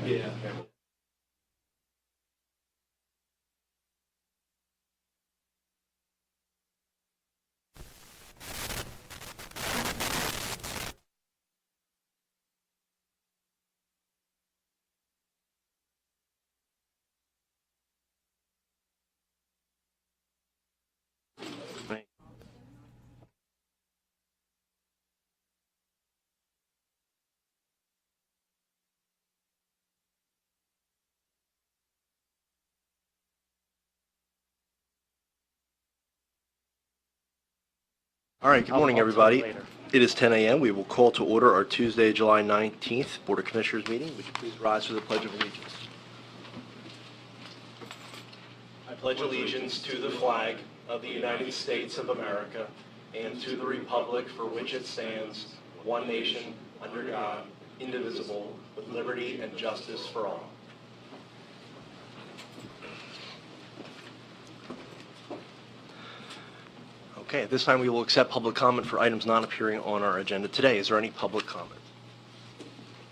Yeah. All right, good morning, everybody. It is 10 a.m. We will call to order our Tuesday, July 19th Board of Commissioners meeting. Would you please rise for the Pledge of Allegiance? I pledge allegiance to the flag of the United States of America and to the republic for which it stands, one nation, under God, indivisible, with liberty and justice for all. Okay, at this time we will accept public comment for items not appearing on our agenda today. Is there any public comment?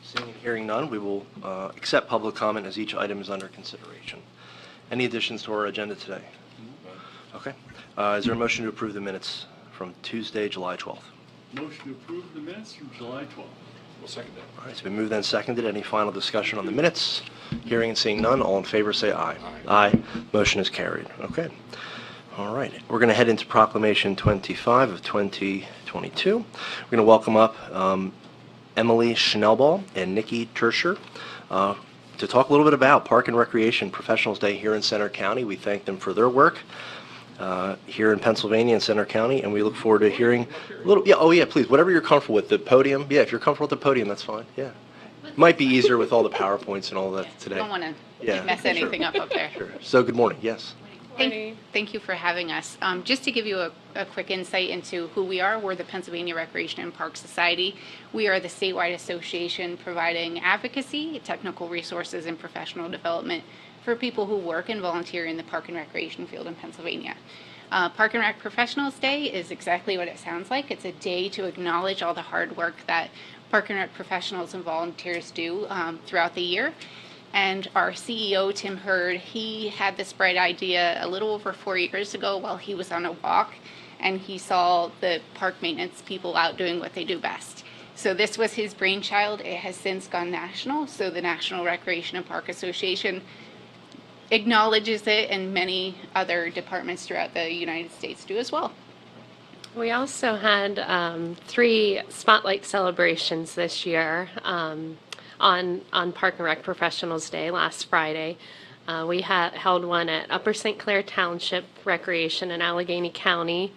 Seeing and hearing none, we will accept public comment as each item is under consideration. Any additions to our agenda today? Okay. Is there a motion to approve the minutes from Tuesday, July 12th? Motion to approve the minutes from July 12th. We'll second that. All right, it's been moved and seconded. Any final discussion on the minutes? Hearing and seeing none, all in favor say aye. Aye. Motion is carried. Okay. All right, we're going to head into Proclamation 25 of 2022. We're going to welcome up Emily Schnellball and Nikki Terscher to talk a little bit about Park and Recreation Professionals Day here in Center County. We thank them for their work here in Pennsylvania and Center County, and we look forward to hearing a little. Yeah, oh yeah, please, whatever you're comfortable with. The podium, yeah, if you're comfortable with the podium, that's fine. Yeah, might be easier with all the PowerPoints and all that today. Don't want to mess anything up there. Sure. So good morning. Yes. Thank you for having us. Just to give you a quick insight into who we are, we're the Pennsylvania Recreation and Park Society. We are the statewide association providing advocacy, technical resources, and professional development for people who work and volunteer in the park and recreation field in Pennsylvania. Park and Rec Professionals Day is exactly what it sounds like. It's a day to acknowledge all the hard work that park and rec professionals and volunteers do throughout the year. And our CEO, Tim Hurd, he had this bright idea a little over 4 years ago while he was on a walk, and he saw the park maintenance people out doing what they do best. So this was his brainchild. It has since gone national, so the National Recreation and Park Association acknowledges it, and many other departments throughout the United States do as well. We also had 3 spotlight celebrations this year. On Park and Rec Professionals Day last Friday. We held one at Upper St. Clair Township Recreation in Allegheny County,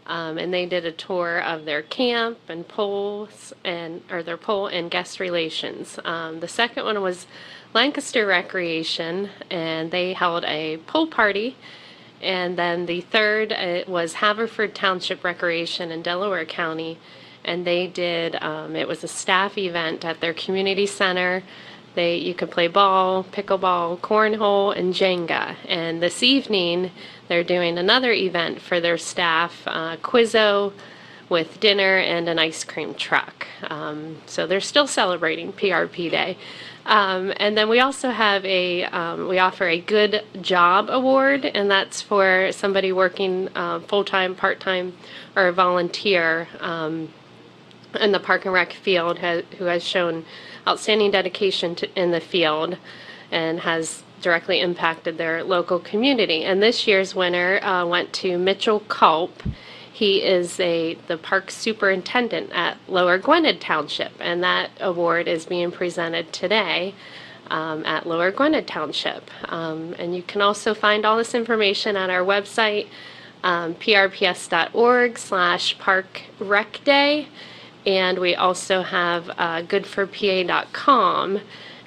and they did a tour of their camp and their pole and guest relations. The second one was Lancaster Recreation, and they held a pool party. And then the third was Haverford Township Recreation in Delaware County. And they did, it was a staff event at their community center. You could play ball, pickleball, cornhole, and Jenga. And this evening, they're doing another event for their staff, Quizzo, with dinner and an ice cream truck. So they're still celebrating PRP Day. And then we also have we offer a Good Job Award, and that's for somebody working full-time, part-time, or a volunteer in the Park and Rec field who has shown outstanding dedication in the field and has directly impacted their local community. And this year's winner went to Mitchell Culp. He is the park superintendent at Lower Gwynedd Township, and that award is being presented today at Lower Gwynedd Township. And you can also find all this information on our website, prps.org/parkrecday. And we also have goodforpa.com.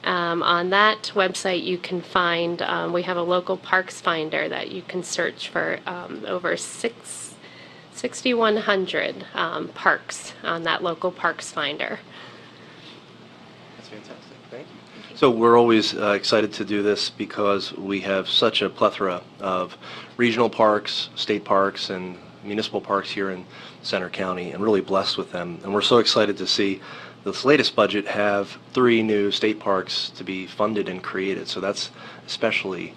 On that website, you can find, we have a local parks finder that you can search for over 6,100 parks on that local parks finder. That's fantastic. Thank you. So we're always excited to do this because we have such a plethora of regional parks, state parks, and municipal parks here in Center County, and really blessed with them. And we're so excited to see this latest budget have 3 new state parks to be funded and created. So that's especially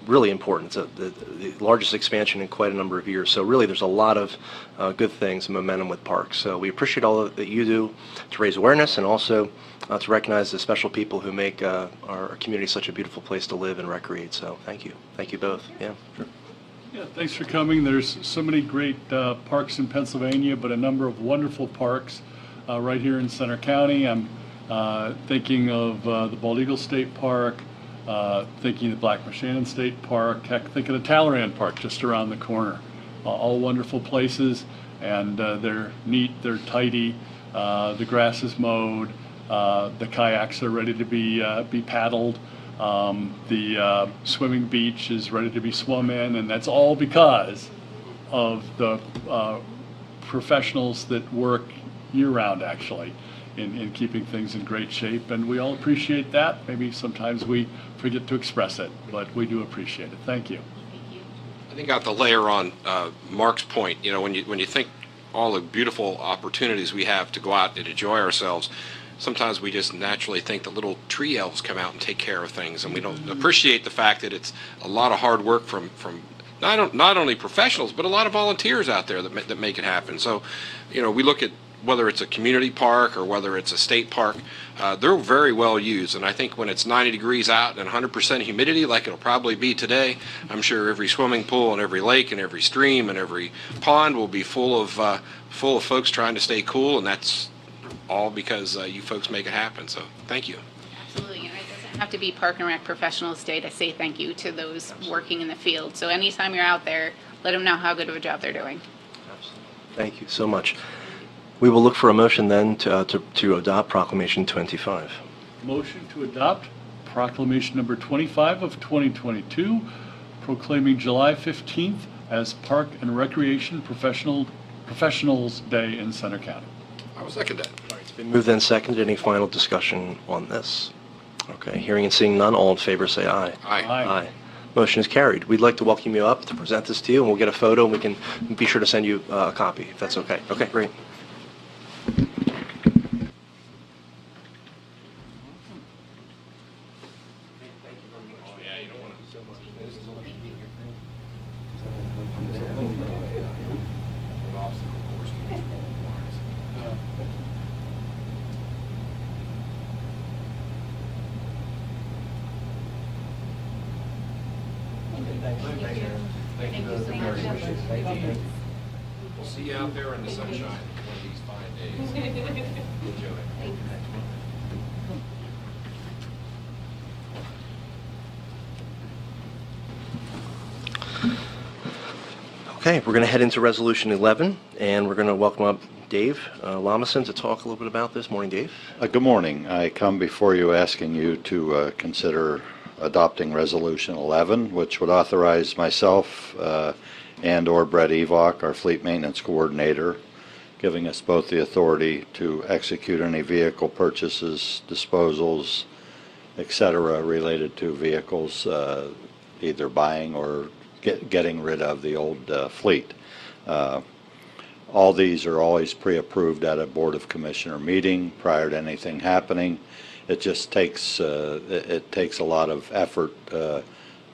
really important. It's the largest expansion in quite a number of years. So really, there's a lot of good things and momentum with parks. So we appreciate all that you do to raise awareness and also to recognize the special people who make our community such a beautiful place to live and recreate. So thank you. Thank you both. Yeah, sure. Yeah, thanks for coming. There's so many great parks in Pennsylvania, but a number of wonderful parks right here in Center County. I'm thinking of the Bald Eagle State Park, thinking of Black Shannon State Park, heck, thinking of Talleyrand Park just around the corner. All wonderful places, and they're neat, they're tidy, the grass is mowed, the kayaks are ready to be paddled. The swimming beach is ready to be swum in, and that's all because of the professionals that work year-round, actually, in keeping things in great shape. And we all appreciate that. Maybe sometimes we forget to express it, but we do appreciate it. Thank you. I think I have to layer on Mark's point. You know, when you think all the beautiful opportunities we have to go out and enjoy ourselves, sometimes we just naturally think the little tree elves come out and take care of things, and we don't appreciate the fact that it's a lot of hard work from not only professionals, but a lot of volunteers out there that make it happen. So, you know, we look at whether it's a community park or whether it's a state park, they're very well used. And I think when it's 90 degrees out and 100% humidity, like it'll probably be today, I'm sure every swimming pool and every lake and every stream and every pond will be full of folks trying to stay cool, and that's all because you folks make it happen. So thank you. Absolutely, and it doesn't have to be Park and Rec Professionals Day to say thank you to those working in the field. So anytime you're out there, let them know how good of a job they're doing. Absolutely. Thank you so much. We will look for a motion then to adopt Proclamation 25. Motion to adopt Proclamation number 25 of 2022, proclaiming July 15th as Park and Recreation Professionals Day in Center County. I will second that. It's been moved and seconded. Any final discussion on this? Okay, hearing and seeing none, all in favor say aye. Aye. Aye. Motion is carried. We'd like to welcome you up to present this to you, and we'll get a photo, and we can be sure to send you a copy, if that's okay. Okay, great. We'll see you out there in the sunshine one of these fine days. Enjoy. Okay, we're going to head into Resolution 11, and we're going to welcome up Dave Lamason to talk a little bit about this. Morning, Dave. Good morning. I come before you asking you to consider adopting Resolution 11, which would authorize myself and/or Brett Evok, our Fleet Maintenance Coordinator, giving us both the authority to execute any vehicle purchases, disposals, etc., related to vehicles, either buying or getting rid of the old fleet. All these are always pre-approved at a Board of Commissioner meeting prior to anything happening. It just takes it takes a lot of effort to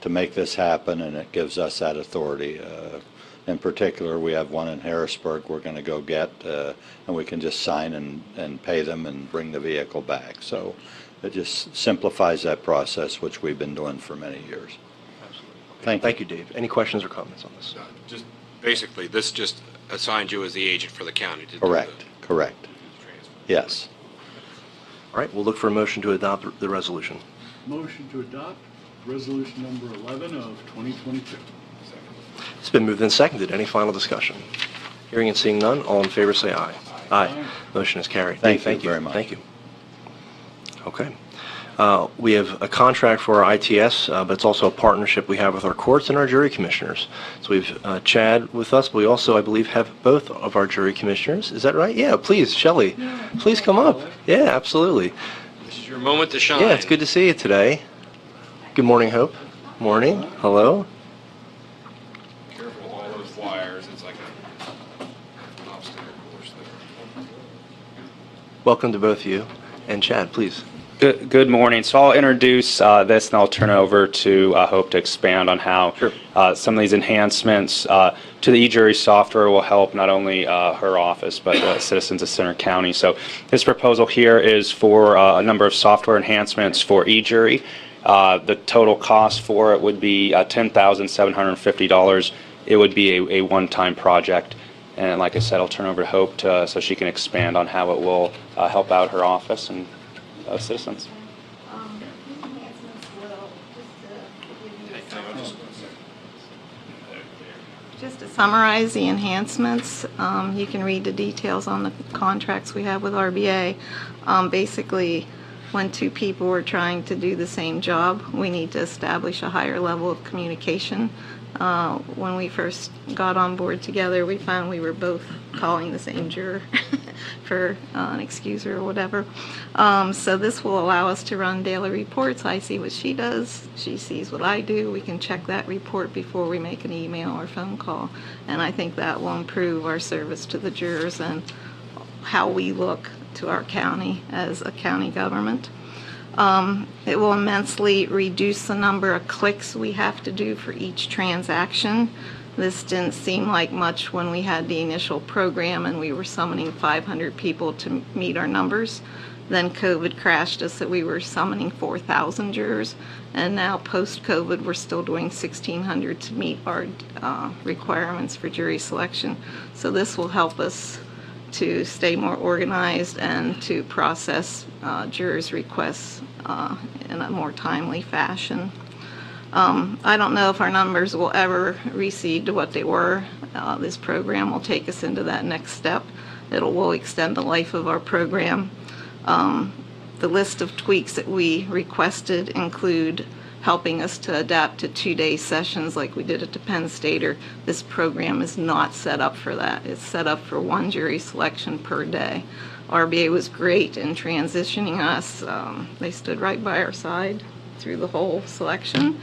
make this happen, and it gives us that authority. In particular, we have one in Ahrensburg we're going to go get, and we can just sign and pay them and bring the vehicle back. So it just simplifies that process, which we've been doing for many years. Absolutely. Thank you, Dave. Any questions or comments on this? Just basically, this just assigns you as the agent for the county to Correct. do the Correct. transfer. Yes. All right, we'll look for a motion to adopt the resolution. Motion to adopt Resolution number 11 of 2022. It's been moved and seconded. Any final discussion? Hearing and seeing none, all in favor say aye. Aye. Motion is carried. Thank Dave, you very much. Thank you. Okay. We have a contract for our ITS, but it's also a partnership we have with our courts and our jury commissioners. So we've Chad with us, but we also, I believe, have both of our jury commissioners. Is that right? Yeah, please, Shelley, please come up. Yeah, absolutely. This is your moment to shine. Yeah, it's good to see you today. Good morning, Hope. Morning. Hello. Careful with all those wires. It's like an obstacle course there. Welcome to both of you. And Chad, please. Good morning. So I'll introduce this, and I'll turn it over to Hope to expand on how some of these enhancements to the e-jury software will help not only her office, but the citizens of Center County. So this proposal here is for a number of software enhancements for e-jury. The total cost for it would be $10,750. It would be a one-time project. And like I said, I'll turn over to Hope so she can expand on how it will help out her office and citizens. Just to summarize the enhancements, you can read the details on the contracts we have with RBA. Basically, when two people are trying to do the same job, we need to establish a higher level of communication. When we first got on board together, we found we were both calling the same juror for an excuser or whatever. So this will allow us to run daily reports. I see what she does, she sees what I do. We can check that report before we make an email or phone call. And I think that will improve our service to the jurors and how we look to our county as a county government. It will immensely reduce the number of clicks we have to do for each transaction. This didn't seem like much when we had the initial program and we were summoning 500 people to meet our numbers. Then COVID crashed us that we were summoning 4,000 jurors, and now post-COVID we're still doing 1,600 to meet our requirements for jury selection. So this will help us to stay more organized and to process jurors' requests in a more timely fashion. I don't know if our numbers will ever recede to what they were. This program will take us into that next step. Will extend the life of our program. The list of tweaks that we requested include helping us to adapt to 2-day sessions like we did at the Penn Stater. This program is not set up for that. It's set up for one jury selection per day. RBA was great in transitioning us. They stood right by our side through the whole selection,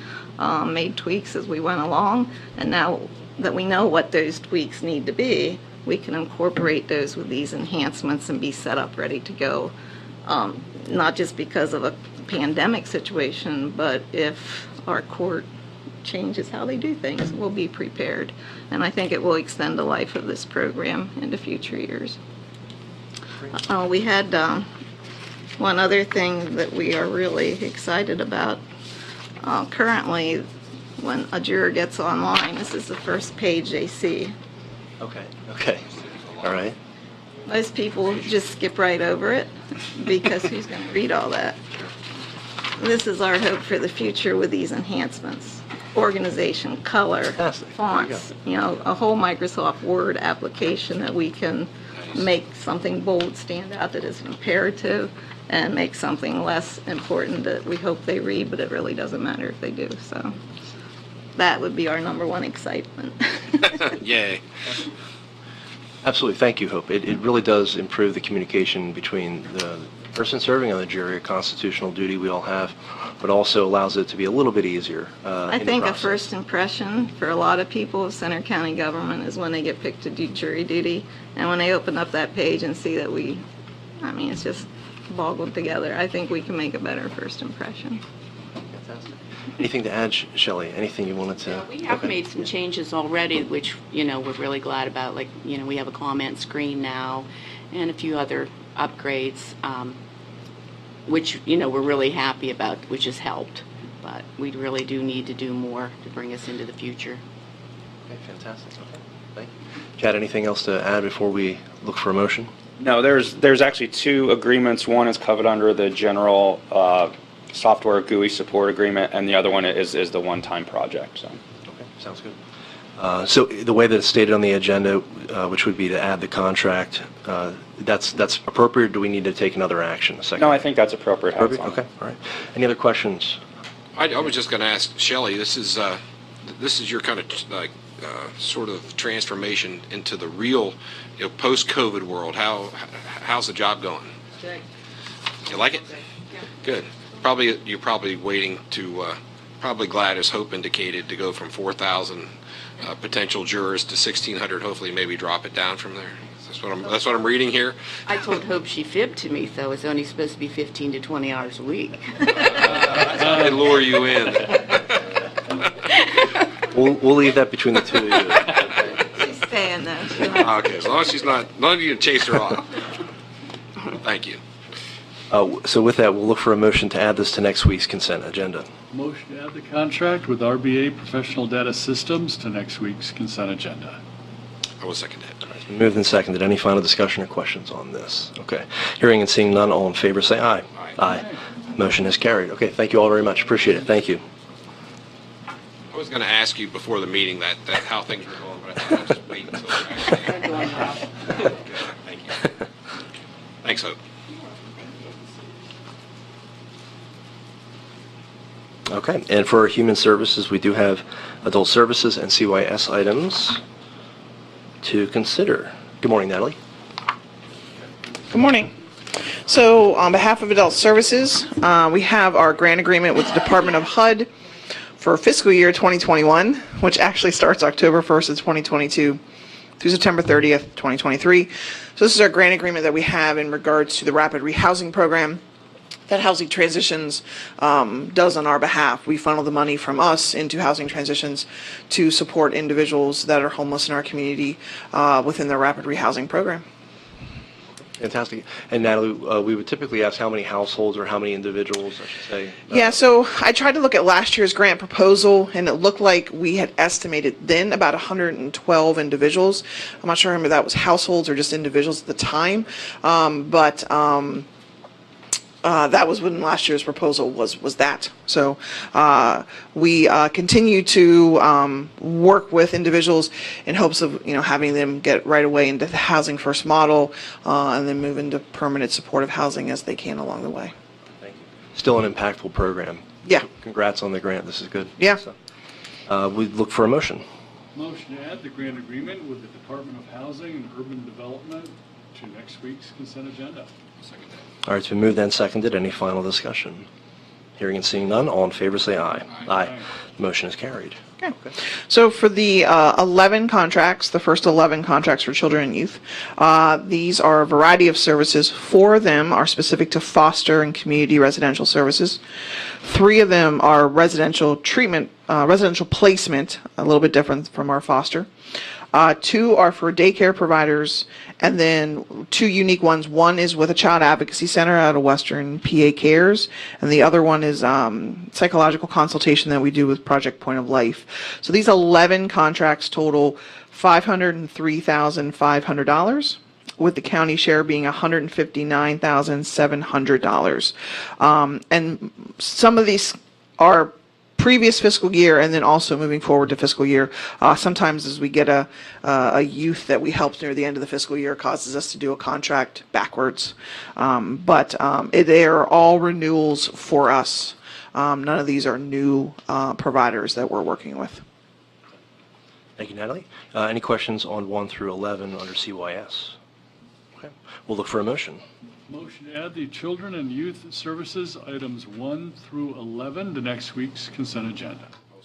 made tweaks as we went along, and now that we know what those tweaks need to be, we can incorporate those with these enhancements and be set up ready to go, not just because of a pandemic situation, but if our court changes how they do things, we'll be prepared. And I think it will extend the life of this program into future years. We had one other thing that we are really excited about. Currently, when a juror gets online, this is the first page they see. Okay, all right. Most people just skip right over it because who's going to read all that? This is our hope for the future with these enhancements. Organization, color, Fantastic. fonts, a whole Microsoft Word application that we can make something bold stand out that is imperative and make something less important that we hope they read, but it really doesn't matter if they do. So that would be our number one excitement. Yay. Absolutely. Thank you, Hope. It really does improve the communication between the person serving on the jury, a constitutional duty we all have, but also allows it to be a little bit easier. I think a first impression for a lot of people of Center County government is when they get picked to do jury duty, and when they open up that page and see that it's just boggled together. I think we can make a better first impression. Fantastic. Anything to add, Shelley? Anything you wanted to? We have made some changes already, which, we're really glad about. Like, we have a comment screen now and a few other upgrades, which, we're really happy about, which has helped. But we really do need to do more to bring us into the future. Okay, fantastic. Okay, thank you. Chad, anything else to add before we look for a motion? No, there's actually two agreements. One is covered under the general software GUI support agreement, and the other one is the one-time project. So. Okay, sounds good. So the way that it's stated on the agenda, which would be to add the contract, that's appropriate. Do we need to take another action? No, I think that's appropriate. Appropriate? Okay, all right. Any other questions? I was just going to ask Shelley, this is your kind of sort of transformation into the real post-COVID world. How's the job going? Good. You like it? Yeah. Good. You're probably waiting to, probably glad, as Hope indicated, to go from 4,000 potential jurors to 1,600, hopefully maybe drop it down from there. That's what I'm reading here. I told Hope she fibbed to me, though. It's only supposed to be 15 to 20 hours a week. They lure you in. We'll leave that between the two of you. She's staying though. Okay, as long as she's not of you to chase her off. Thank you. So with that, we'll look for a motion to add this to next week's consent agenda. Motion to add the contract with RBA Professional Data Systems to next week's consent agenda. I will second that. It's been moved and seconded. Any final discussion or questions on this? Okay. Hearing and seeing none, all in favor say aye. Aye. Motion is carried. Okay, thank you all very much. Appreciate it. Thank you. I was going to ask you before the meeting that how things were going, but I thought I'd just wait until actually. Thank you. Thanks, Hope. Okay, and for our human services, we do have adult services and CYS items to consider. Good morning, Natalie. Good morning. So on behalf of Adult Services, we have our grant agreement with the Department of HUD for fiscal year 2021, which actually starts October 1st of 2022 through September 30th, 2023. So this is our grant agreement that we have in regards to the rapid rehousing program that Housing Transitions does on our behalf. We funnel the money from us into Housing Transitions to support individuals that are homeless in our community within the rapid rehousing program. Fantastic. And Natalie, we would typically ask how many households or how many individuals, I should say. Yeah, so I tried to look at last year's grant proposal, and it looked like we had estimated then about 112 individuals. I'm not sure if that was households or just individuals at the time, but that was when last year's proposal was that. So we continue to work with individuals in hopes of having them get right away into the Housing First model and then move into permanent supportive housing as they can along the way. Thank you. Still an impactful program. Yeah. Congrats on the grant. This is good. Yeah. So, we look for a motion. Motion to add the grant agreement with the Department of Housing and Urban Development to next week's consent agenda. Second that. All right, it's been moved and seconded. Any final discussion? Hearing and seeing none, all in favor say aye. Aye. Motion is carried. Okay. So for the 11 contracts, the first 11 contracts for children and youth, these are a variety of services. 4 of them are specific to foster and community residential services. 3 of them are residential treatment, residential placement, a little bit different from our foster. 2 are for daycare providers, and then 2 unique ones. One is with a child advocacy center out of Western PA Cares, and the other one is psychological consultation that we do with Project Point of Life. So these 11 contracts total $503,500, with the county share being $159,700. And some of these are previous fiscal year and then also moving forward to fiscal year. Sometimes as we get a youth that we helped near the end of the fiscal year, causes us to do a contract backwards. But they are all renewals for us. None of these are new providers that we're working with. Thank you, Natalie. Any questions on 1 through 11 under CYS? Okay. We'll look for a motion. Motion to add the Children and Youth Services items 1 through 11 to next week's consent agenda. All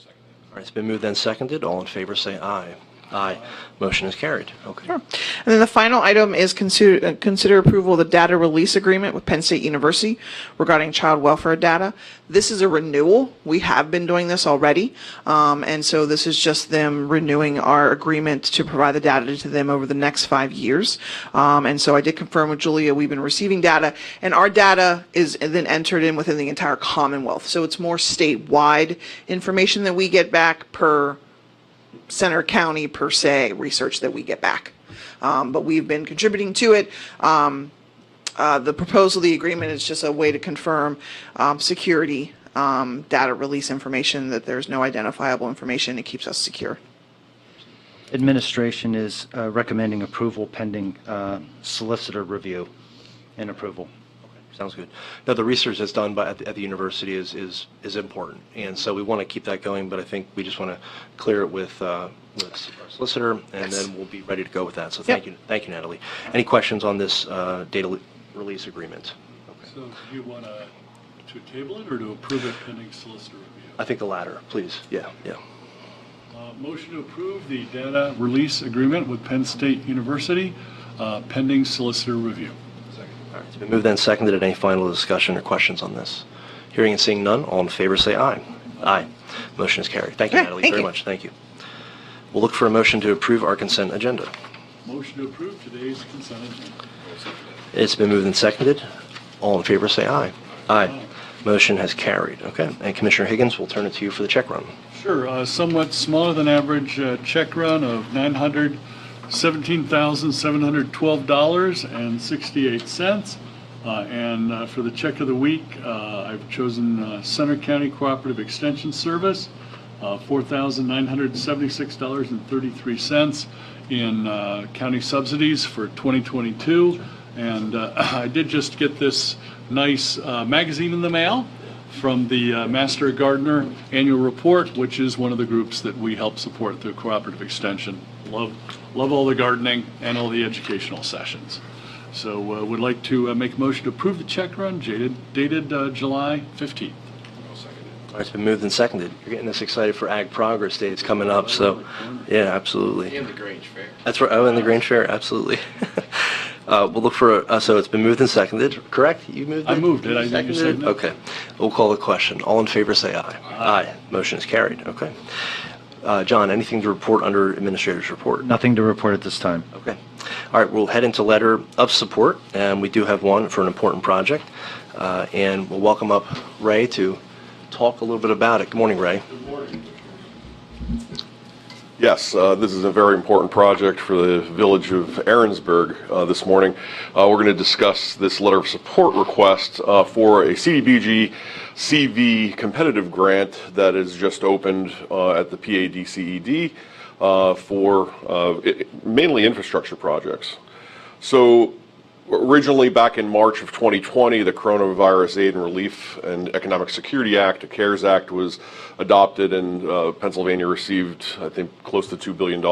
right, it's been moved and seconded. All in favor say aye. Aye. Motion is carried. Okay. Sure. And then the final item is consider approval of the data release agreement with Penn State University regarding child welfare data. This is a renewal. We have been doing this already. And so this is just them renewing our agreement to provide the data to them over the next 5 years. And so I did confirm with Julia, we've been receiving data, and our data is then entered in within the entire Commonwealth. So it's more statewide information that we get back per Center County per se research that we get back. But we've been contributing to it. The proposal, the agreement is just a way to confirm security, data release information, that there's no identifiable information. It keeps us secure. Administration is recommending approval pending solicitor review and approval. Sounds good. Now, the research that's done at the university is important, and so we want to keep that going, but I think we just want to clear it with our solicitor, and then we'll be ready to go with that. So thank you, Natalie. Any questions on this data release agreement? Okay. So do you want to table it or to approve it pending solicitor review? I think the latter, please. Yeah. Motion to approve the data release agreement with Penn State University pending solicitor review. All right, it's been moved and seconded. Any final discussion or questions on this? Hearing and seeing none, all in favor say aye. Aye. Motion is carried. Thank you, Okay, Natalie, thank very you. much. Thank you. We'll look for a motion to approve our consent agenda. Motion to approve today's consent agenda. It's been moved and seconded. All in favor say aye. Aye. Motion has carried. Okay. And Commissioner Higgins, we'll turn it to you for the check run. Sure, somewhat smaller than average check run of $917,712.68. And for the check of the week, I've chosen Center County Cooperative Extension Service, $4,976.33 in county subsidies for 2022. And I did just get this nice magazine in the mail from the Master Gardener Annual Report, which is one of the groups that we help support through Cooperative Extension. Love all the gardening and all the educational sessions. So would like to make a motion to approve the check run dated July 15th. All right, it's been moved and seconded. You're getting us excited for Ag Progress Day. It's coming up, so yeah, absolutely. And the Grange Fair. That's right. Oh, and the Grange Fair, absolutely. We'll look for, so it's been moved and seconded, correct? You moved it? I moved it. I think you Seconded it? seconded it. Okay. We'll call the question. All in favor say aye. Aye. Motion is carried. Okay. John, anything to report under Administrator's report? Nothing to report at this time. Okay. All right, we'll head into letter of support, and we do have one for an important project. And we'll welcome up Ray to talk a little bit about it. Good morning, Ray. Yes, this is a very important project for the village of Ahrensburg this morning. We're going to discuss this letter of support request for a CDBG CV competitive grant that is just opened at the PADCED for mainly infrastructure projects. So originally back in March of 2020, the Coronavirus Aid and Relief and Economic Security Act, the CARES Act, was adopted, and Pennsylvania received, I think, close to $2 billion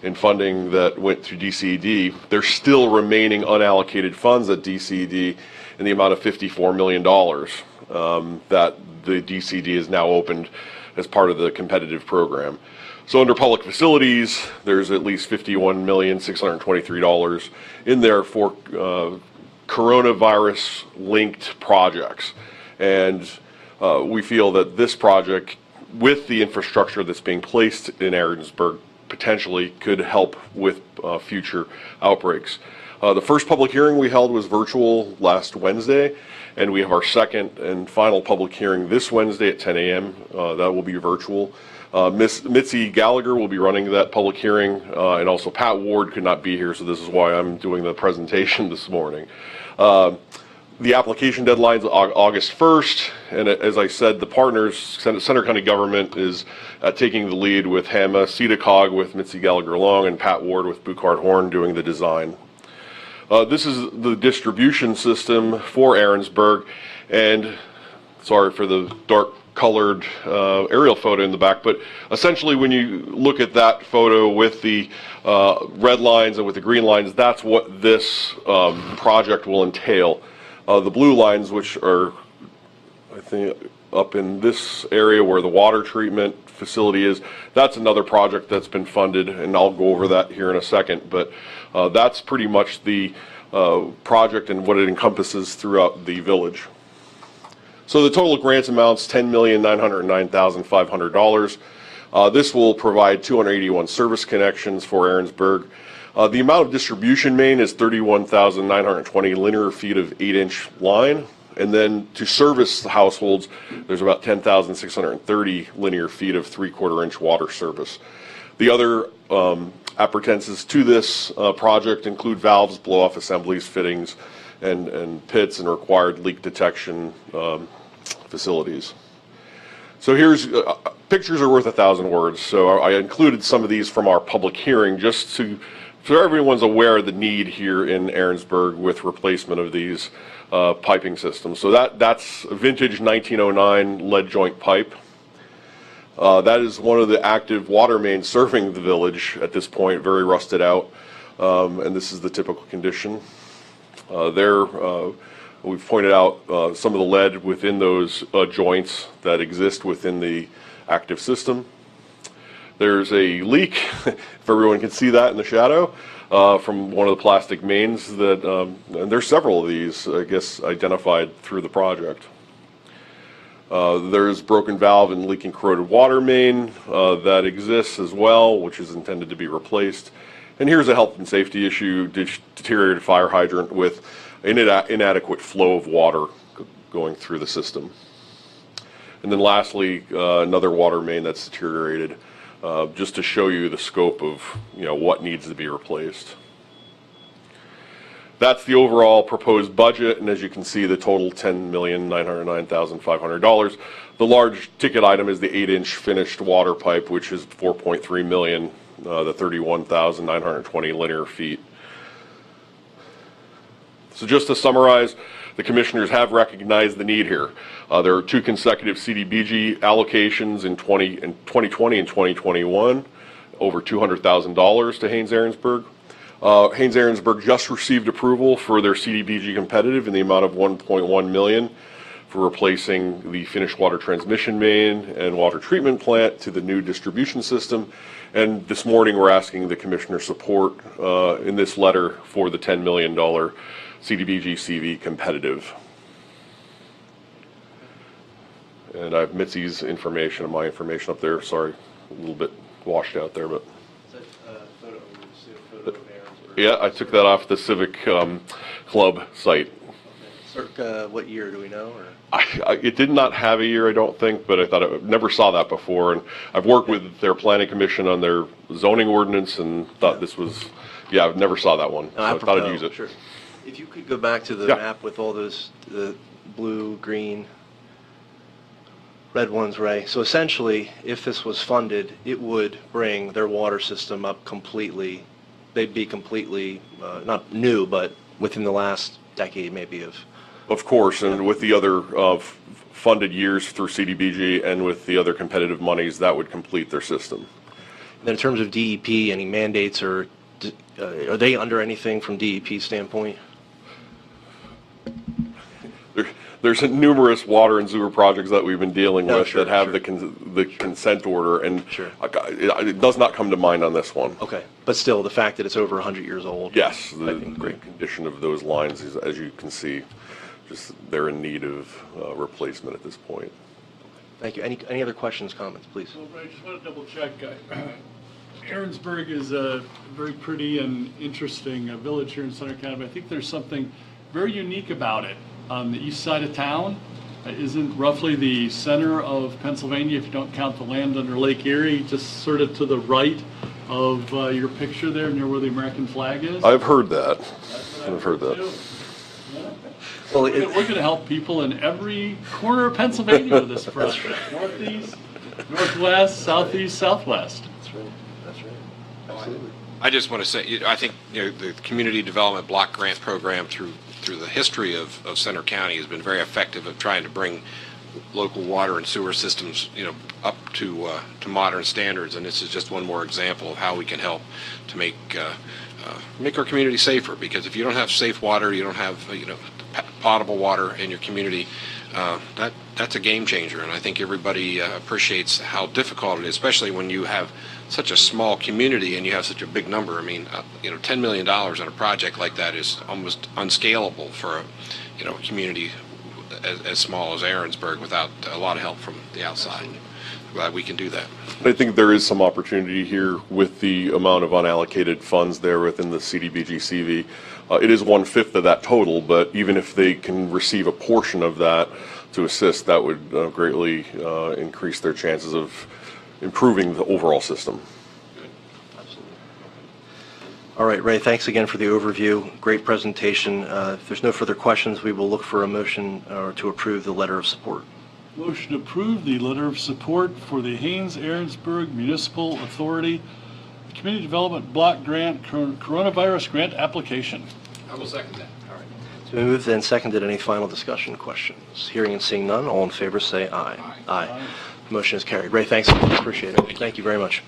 in funding that went through DCED. There's still remaining unallocated funds at DCED in the amount of $54 million that the DCED is now opened as part of the competitive program. So under public facilities, there's at least $51,623 in there for coronavirus-linked projects. And we feel that this project, with the infrastructure that's being placed in Ahrensburg, potentially could help with future outbreaks. The first public hearing we held was virtual last Wednesday, and we have our second and final public hearing this Wednesday at 10 a.m. That will be virtual. Miss Mitzi Gallagher will be running that public hearing, and also Pat Ward could not be here, so this is why I'm doing the presentation this morning. The application deadline is August 1st, and as I said, the partners, Center County Government, is taking the lead with HAMA, CEDACOG with Mitzi Gallagher Long, and Pat Ward with Buchard Horn doing the design. This is the distribution system for Ahrensburg, and sorry for the dark colored aerial photo in the back, but essentially when you look at that photo with the red lines and with the green lines, that's what this project will entail. The blue lines, which are, I think, up in this area where the water treatment facility is, that's another project that's been funded, and I'll go over that here in a second, but that's pretty much the project and what it encompasses throughout the village. So the total grant amounts $10,909,500. This will provide 281 service connections for Ahrensburg. The amount of distribution main is 31,920 linear feet of 8-inch line. And then to service the households, there's about 10,630 linear feet of 3/4-inch water service. The other appurtenances to this project include valves, blow-off assemblies, fittings, and pits, and required leak detection facilities. So here's pictures are worth 1,000 words. So I included some of these from our public hearing just so everyone's aware of the need here in Ahrensburg with replacement of these piping systems. So that's a vintage 1909 lead joint pipe. That is one of the active water mains serving the village at this point, very rusted out, and this is the typical condition. We've pointed out some of the lead within those joints that exist within the active system. There's a leak, if everyone can see that in the shadow, from one of the plastic mains that, and there's several of these, I guess, identified through the project. There's broken valve and leaking corroded water main that exists as well, which is intended to be replaced. And here's a health and safety issue, deteriorated fire hydrant with inadequate flow of water going through the system. And then lastly, another water main that's deteriorated, just to show you the scope of what needs to be replaced. That's the overall proposed budget, and as you can see, the total $10,909,500. The large ticket item is the 8-inch finished water pipe, which is $4.3 million, the 31,920 linear feet. So just to summarize, the commissioners have recognized the need here. There are 2 consecutive CDBG allocations in 2020 and 2021, over $200,000 to Ahrensburg. Ahrensburg just received approval for their CDBG competitive in the amount of $1.1 million for replacing the finished water transmission main and water treatment plant to the new distribution system. And this morning we're asking the commissioner support in this letter for the $10 million CDBG CV competitive. And I have Mitzi's information and my information up there. Sorry, a little bit washed out there, but. Yeah, I took that off the Civic Club site. Circa what year do we know? Or? It did not have a year, I don't think, but I thought I never saw that before. And I've worked with their planning commission on their zoning ordinance and thought this was, I never saw that one. So I thought I'd use it. Sure. If you could go back to the map with all those, the blue, green, red ones, Ray. So essentially, if this was funded, it would bring their water system up completely. They'd be completely, not new, but within the last decade maybe of. Of course, and with the other funded years through CDBG and with the other competitive monies, that would complete their system. And in terms of DEP, any mandates or are they under anything from DEP standpoint? There's numerous water and sewer projects that we've been dealing with that have the consent order, and it does not come to mind on this one. Okay, but still, the fact that it's over 100 years old. Yes, the condition of those lines is, as you can see, just they're in need of replacement at this point. Thank you. Any other questions, comments, please? Well, I just want to double check. Ahrensburg is a very pretty and interesting village here in Center County, but I think there's something very unique about it. On the east side of town isn't roughly the center of Pennsylvania, if you don't count the land under Lake Erie, just sort of to the right of your picture there near where the American flag is. I've heard that. I've heard that. Yeah. Well, we're going to help people in every corner of Pennsylvania with this project. Northeast, northwest, southeast, southwest. That's right. That's right. Absolutely. I just want to say, I think the Community Development Block Grant Program through the history of Center County has been very effective at trying to bring local water and sewer systems, up to modern standards. And this is just one more example of how we can help to make our community safer. Because if you don't have safe water, you don't have potable water in your community. That's a game changer, and I think everybody appreciates how difficult it is, especially when you have such a small community and you have such a big number. I mean, $10 million on a project like that is almost unscalable for a community as small as Ahrensburg without a lot of help from the outside. Glad we can do that. I think there is some opportunity here with the amount of unallocated funds there within the CDBG CV. It is 1/5 of that total, but even if they can receive a portion of that to assist, that would greatly increase their chances of improving the overall system. Absolutely. All right, Ray, thanks again for the overview. Great presentation. If there's no further questions, we will look for a motion to approve the letter of support. Motion to approve the letter of support for the Ahrensburg Municipal Authority Community Development Block Grant Coronavirus Grant Application. I will second that. All right. It's been moved and seconded. Any final discussion, questions? Hearing and seeing none, all in favor say aye. Aye. Motion is carried. Ray, thanks. Appreciate it. Thank you very much.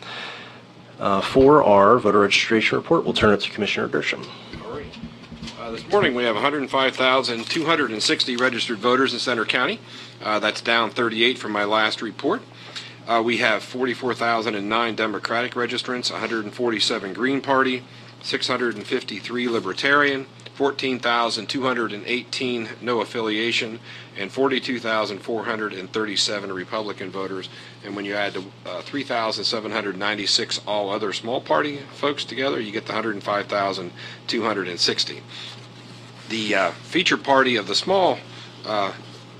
For our voter registration report, we'll turn it to Commissioner Gershom. All right. This morning we have 105,260 registered voters in Center County. That's down 38 from my last report. We have 44,009 Democratic registrants, 147 Green Party, 653 Libertarian, 14,218 no affiliation, and 42,437 Republican voters. And when you add the 3,796 all other small party folks together, you get the 105,260. The feature party of the small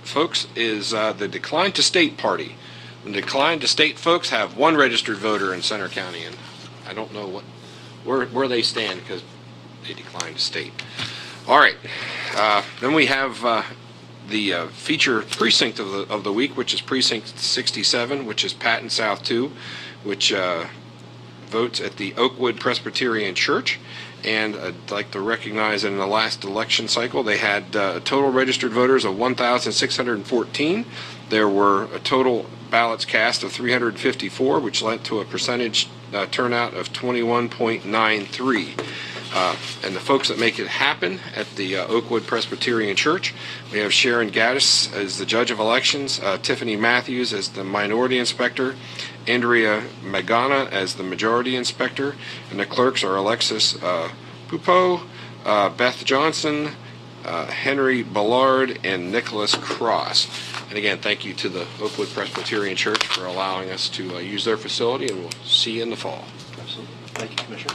folks is the Decline to State Party. The Decline to State folks have one registered voter in Center County, and I don't know where they stand because they declined to state. All right, then we have the feature precinct of the week, which is Precinct 67, which is Patton South 2, which votes at the Oakwood Presbyterian Church. And I'd like to recognize that in the last election cycle, they had total registered voters of 1,614. There were a total ballots cast of 354, which led to a percentage turnout of 21.93. And the folks that make it happen at the Oakwood Presbyterian Church, we have Sharon Gaddis as the judge of elections, Tiffany Matthews as the minority inspector, Andrea Magana as the majority inspector, and the clerks are Alexis Pupo, Beth Johnson, Henry Ballard, and Nicholas Cross. And again, thank you to the Oakwood Presbyterian Church for allowing us to use their facility, and we'll see you in the fall. Absolutely. Thank you, Commissioner.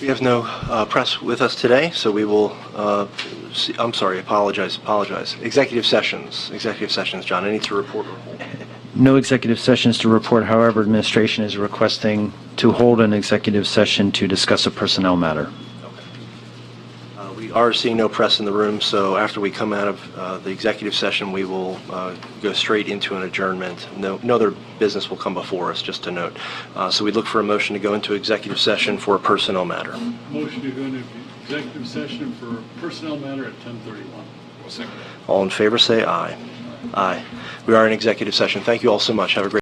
We have no press with us today, so we will, I'm sorry, apologize. Executive sessions, John, any to report? No executive sessions to report. However, administration is requesting to hold an executive session to discuss a personnel matter. We are seeing no press in the room, so after we come out of the executive session, we will go straight into an adjournment. No other business will come before us, just to note. So we look for a motion to go into executive session for a personnel matter. Motion to go into executive session for a personnel matter at 10:31. All in favor, say aye. Aye. We are in executive session. Thank you all so much. Have a great